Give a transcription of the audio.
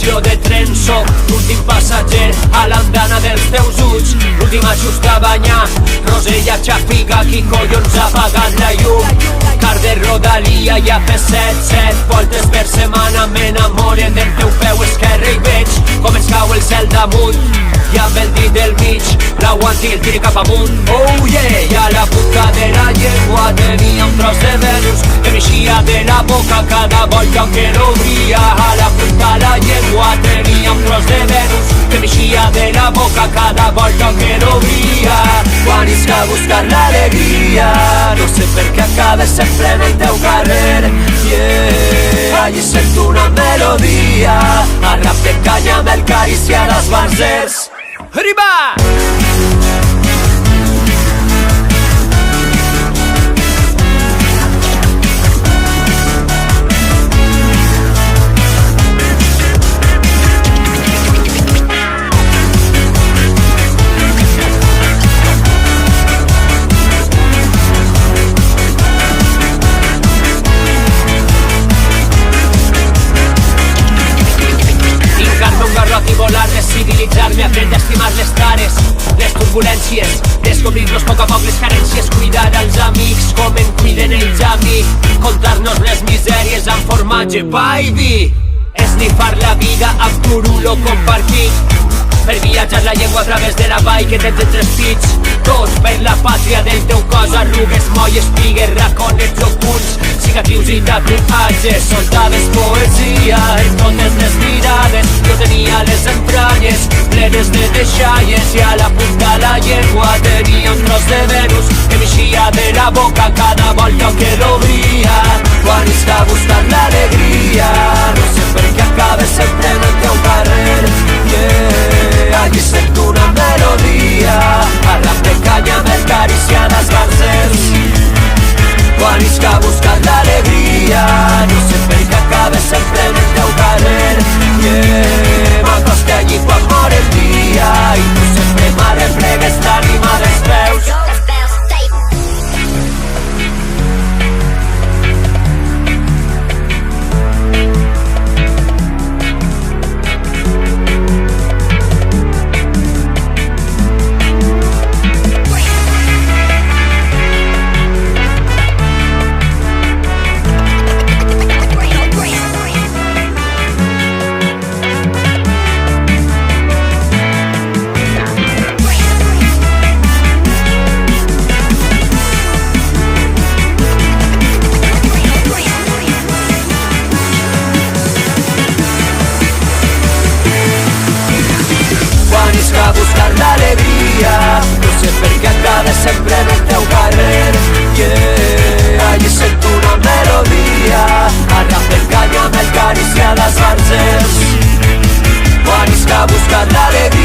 estació de tren. Soc l'últim passatger a l'andana dels teus ulls, l'última just a banyar. Rosella, xafiga, qui collons ha apagat la llum? Car de Rodalia i AP7, 7 voltes per setmana m'enamore del teu peu esquerre i veig com ens cau el cel damunt. I amb el dit del mig l'aguanti el tiri cap amunt. Oh yeah! I a la punta de la llengua tenia un tros de Venus que m'eixia de la boca cada volta que l'obria. A la punta de la llengua tenia un tros de Venus que m'eixia de la boca cada volta que l'obria. Quan isc a buscar l'alegria, no sé per què acabes sempre en el teu carrer. Yeah, allí sento una melodia, a rap de canya amb el carícia les barzers. Arriba! I volar, descivilitzar-me, aprendre a estimar les cares, les turbulències, descobrir-nos a poc les carències, cuidar els amics com en cuiden ells a mi, contar-nos les misèries amb formatge, pa i vi, esnifar la vida amb turulo compartit, per viatjar la llengua a través de la vall que tens entre els pits, tot per la pàtria del teu cos, arrugues, molles, pigues, raconets ocults, cicatrius i tatuatges, soltaves poesia en totes les mirades. Jo tenia les entranyes plenes de deixalles i a la punta de la llengua tenia un tros de Venus que m'eixia de la boca cada volta que l'obria. Quan isc a buscar l'alegria, no sé per què acabes sempre en el teu carrer. Yeah, allí sento una melodia, a rap de canya amb el carícia les barzers. Quan isc a buscar l'alegria, no sé per què acabes sempre en el teu carrer. Yeah, m'acosta allí quan mor el dia i tu sempre m'arreplegues l'ànima dels peus. A buscar l'alegria, no sé per què acabes sempre en el teu carrer. Yeah, allí sento una melodia, a rap de canya amb el carícia les barzers. Quan isc a buscar l'alegria,